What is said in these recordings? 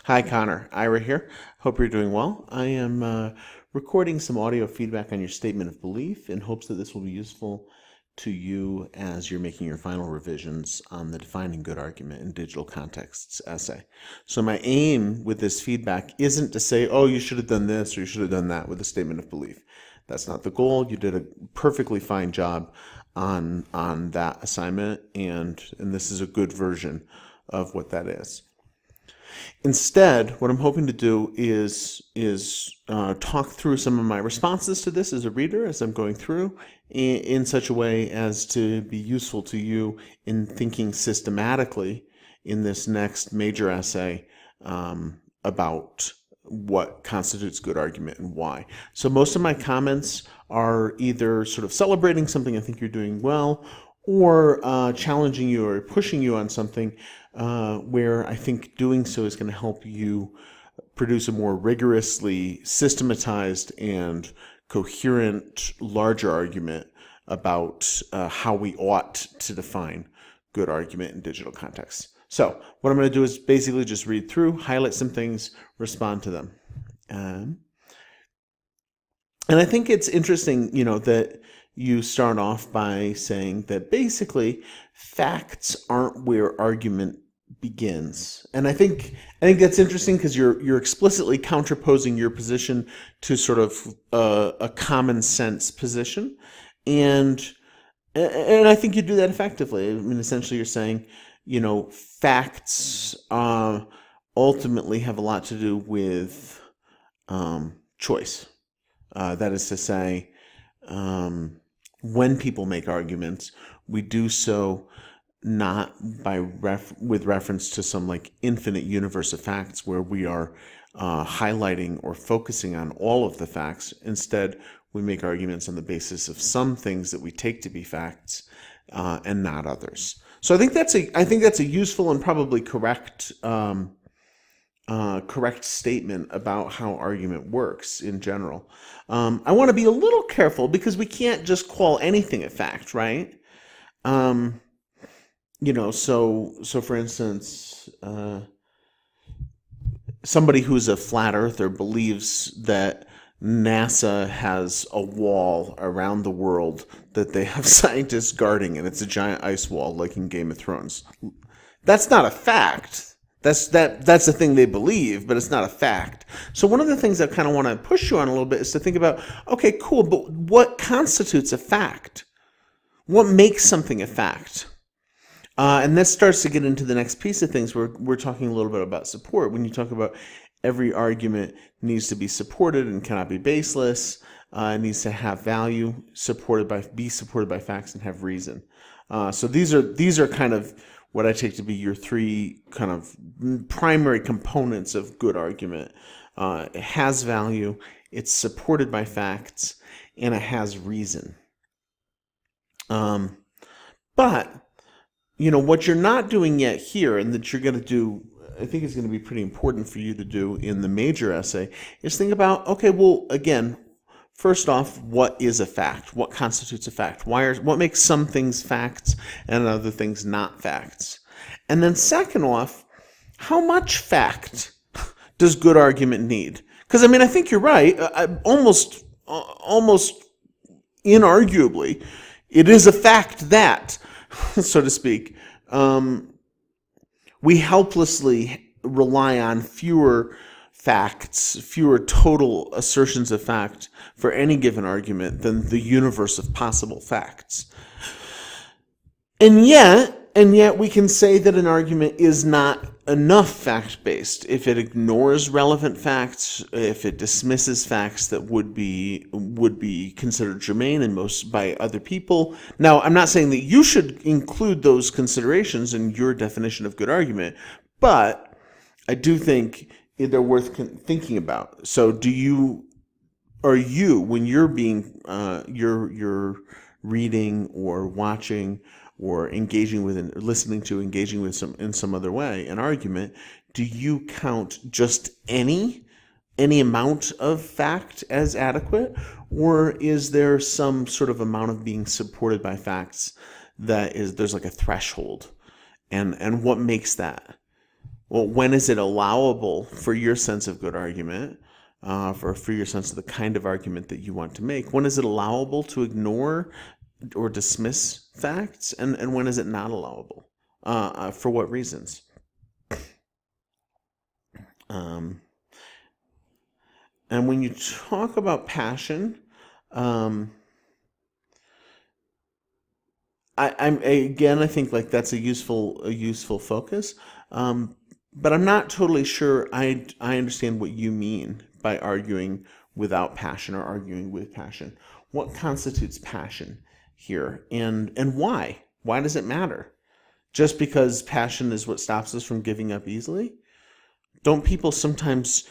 Hi, Connor. Ira here. Hope you're doing well. I am recording some audio feedback on your statement of belief in hopes that this will be useful to you as you're making your final revisions on the Defining Good Argument in Digital Contexts essay. So my aim with this feedback isn't to say, oh, you should have done this or you should have done that with a statement of belief. That's not the goal. You did a perfectly fine job on that assignment, and this is a good version of what that is. Instead, what I'm hoping to do is talk through some of my responses to this as a reader as I'm going through in such a way as to be useful to you in thinking systematically in this next major essay about what constitutes good argument and why. So most of my comments are either sort of celebrating something I think you're doing well, or challenging you or pushing you on something where I think doing so is going to help you produce a more rigorously systematized and coherent, larger argument about how we ought to define good argument in digital contexts. So what I'm going to do is basically just read through, highlight some things, respond to them. And I think it's interesting, that you start off by saying that basically facts aren't where argument begins. And I think that's interesting because you're explicitly counterposing your position to sort of a common sense position. And I think you do that effectively. I mean, essentially you're saying, facts ultimately have a lot to do with choice. That is to say, when people make arguments, we do so not with reference to some infinite universe of facts where we are highlighting or focusing on all of the facts. Instead, we make arguments on the basis of some things that we take to be facts and not others. So I think that's a useful and probably correct statement about how argument works in general. I want to be a little careful because we can't just call anything a fact, right? So for instance, somebody who's a flat earther believes that NASA has a wall around the world that they have scientists guarding, and it's a giant ice wall like in Game of Thrones. That's not a fact. That's the thing they believe, but it's not a fact. So one of the things I kind of want to push you on a little bit is to think about, okay, cool, but what constitutes a fact? What makes something a fact? And that starts to get into the next piece of things where we're talking a little bit about support. When you talk about every argument needs to be supported and cannot be baseless, it needs to have value, be supported by facts, and have reason. So these are kind of what I take to be your three kind of primary components of good argument. It has value, it's supported by facts, and it has reason. But what you're not doing yet here, and that you're going to do, I think is going to be pretty important for you to do in the major essay, is think about, okay, well, again, first off, what is a fact? What constitutes a fact? What makes some things facts and other things not facts? And then second off, how much fact does good argument need? Because I think you're right. Almost inarguably, it is a fact that, so to speak, we helplessly rely on fewer facts, fewer total assertions of fact for any given argument than the universe of possible facts. And yet we can say that an argument is not enough fact-based if it ignores relevant facts, if it dismisses facts that would be considered germane by other people. Now, I'm not saying that you should include those considerations in your definition of good argument, but I do think they're worth thinking about. So when you're you're reading or watching or engaging with and listening to, engaging with in some other way, an argument, do you count just any amount of fact as adequate, or is there some sort of amount of being supported by facts there's like a threshold, and what makes that? Well, when is it allowable for your sense of good argument, for your sense of the kind of argument that you want to make? When is it allowable to ignore or dismiss facts, and when is it not allowable? For what reasons? And when you talk about passion, I think like that's a useful focus. But I'm not totally sure I understand what you mean by arguing without passion or arguing with passion. What constitutes passion here, and why? Why does it matter? Just because passion is what stops us from giving up easily? Don't people sometimes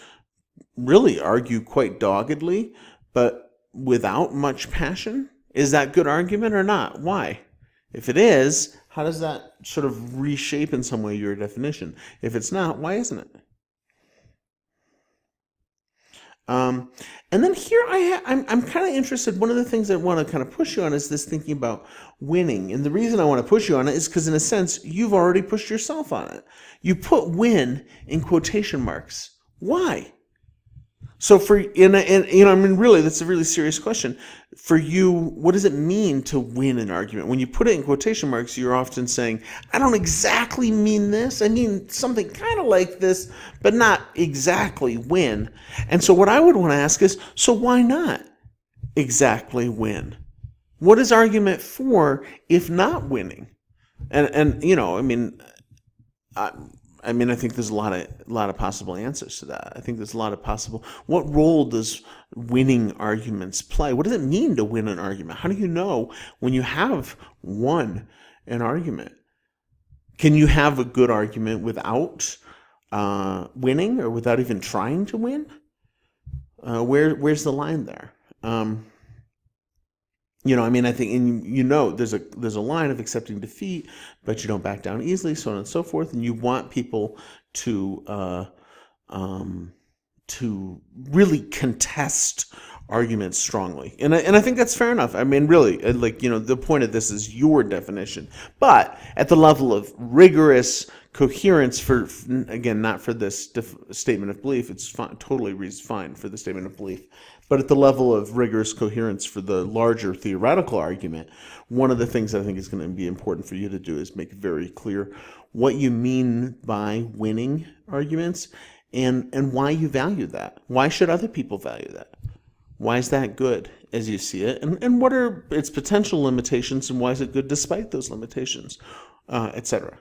really argue quite doggedly, but without much passion? Is that good argument or not? Why? If it is, how does that sort of reshape in some way your definition? If it's not, why isn't it? And then here I'm kind of interested. One of the things I want to kind of push you on is this thinking about winning. And the reason I want to push you on it is because in a sense, you've already pushed yourself on it. You put win in quotation marks. Why? So really, that's a really serious question. For you, what does it mean to win an argument? When you put it in quotation marks, you're often saying, I don't exactly mean this. I mean something kind of like this, but not exactly win. And so what I would want to ask is, so why not exactly win? What is argument for if not winning? I think there's a lot of possible answers to that. I think there's a lot of possible. What role does winning arguments play? What does it mean to win an argument? How do you know when you have won an argument? Can you have a good argument without winning or without even trying to win? Where's the line there? I think, there's a line of accepting defeat, but you don't back down easily, so on and so forth. And you want people to really contest arguments strongly. And I think that's fair enough. I mean, really, the point of this is your definition. But at the level of rigorous coherence again, not for this statement of belief, it's totally fine for the statement of belief. But at the level of rigorous coherence for the larger theoretical argument, one of the things I think is going to be important for you to do is make very clear what you mean by winning arguments and why you value that. Why should other people value that? Why is that good as you see it? And what are its potential limitations, and why is it good despite those limitations, etc.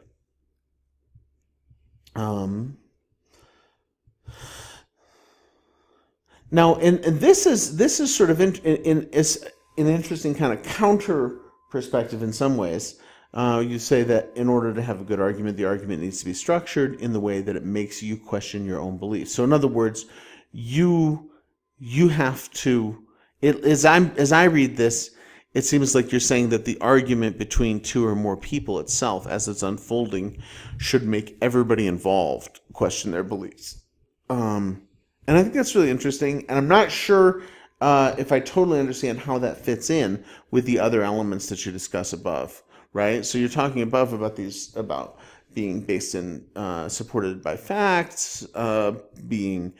Now, and this is sort of is an interesting kind of counter perspective in some ways. You say that in order to have a good argument, the argument needs to be structured in the way that it makes you question your own beliefs. So, in other words, you have to. As I read this, it seems like you're saying that the argument between two or more people itself, as it's unfolding, should make everybody involved question their beliefs. And I think that's really interesting, and I'm not sure if I totally understand how that fits in with the other elements that you discuss above, right? So you're talking above about being based in, supported by facts, being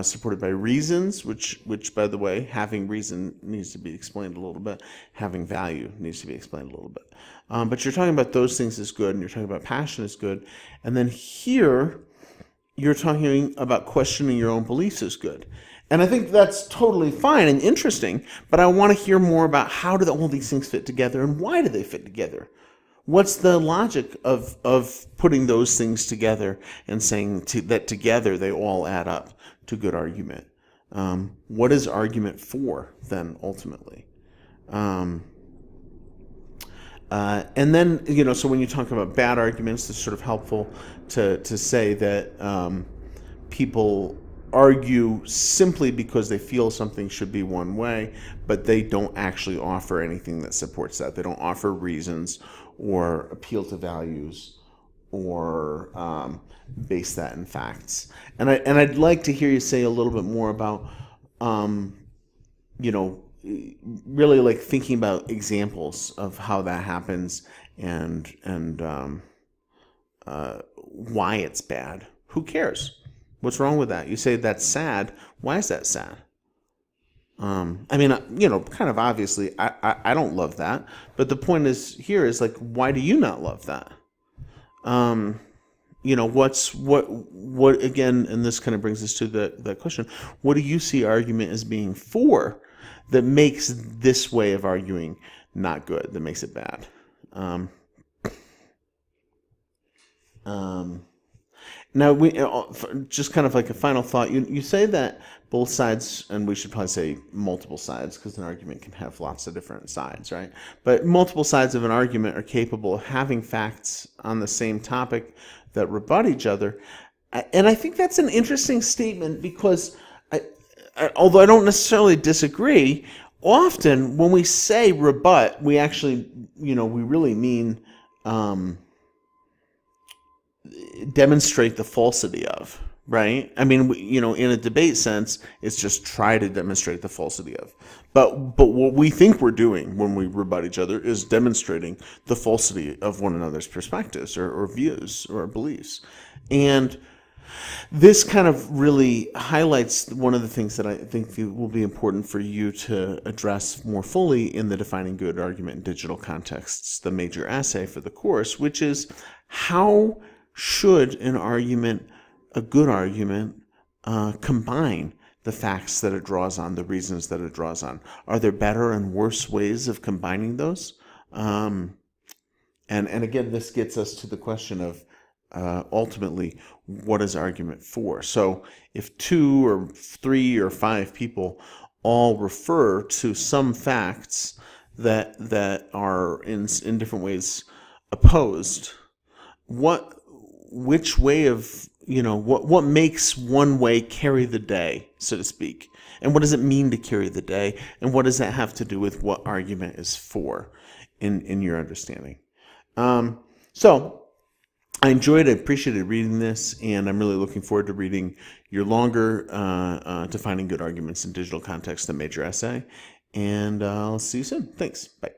supported by reasons, which by the way, having reason needs to be explained a little bit. Having value needs to be explained a little bit. But you're talking about those things as good, and you're talking about passion as good, and then here, you're talking about questioning your own beliefs is good. And I think that's totally fine and interesting, but I want to hear more about how do all these things fit together and why do they fit together? What's the logic of putting those things together and saying that together they all add up to good argument? What is argument for then ultimately? And then, so when you talk about bad arguments, it's sort of helpful to say that people argue simply because they feel something should be one way, but they don't actually offer anything that supports that. They don't offer reasons or appeal to values or base that in facts. And I'd like to hear you say a little bit more about, really like thinking about examples of how that happens and why it's bad. Who cares? What's wrong with that? You say that's sad. Why is that sad? I mean, kind of obviously, I don't love that. But the point is here is like, why do you not love that? What again? And this kind of brings us to the question: what do you see argument as being for that makes this way of arguing not good? That makes it bad. Now, just kind of like a final thought, you say that both sides, and we should probably say multiple sides, because an argument can have lots of different sides, right? But multiple sides of an argument are capable of having facts on the same topic that rebut each other. And I think that's an interesting statement because, although I don't necessarily disagree, often when we say rebut, we actually, we really mean demonstrate the falsity of, right? I mean, in a debate sense, it's just try to demonstrate the falsity of. But what we think we're doing when we rebut each other is demonstrating the falsity of one another's perspectives or views or beliefs. And this kind of really highlights one of the things that I think will be important for you to address more fully in the Defining Good Argument in Digital Contexts, the major essay for the course, which is how should an argument, a good argument, combine the facts that it draws on, the reasons that it draws on? Are there better and worse ways of combining those? And again, this gets us to the question of ultimately, what is argument for? So if 2 or 3 or 5 people all refer to some facts that are in different ways opposed, which way of, what makes one way carry the day, so to speak? And what does it mean to carry the day? And what does that have to do with what argument is for in your understanding? So I appreciated reading this, and I'm really looking forward to reading your longer Defining Good Arguments in Digital Context, the major essay. And I'll see you soon. Thanks. Bye.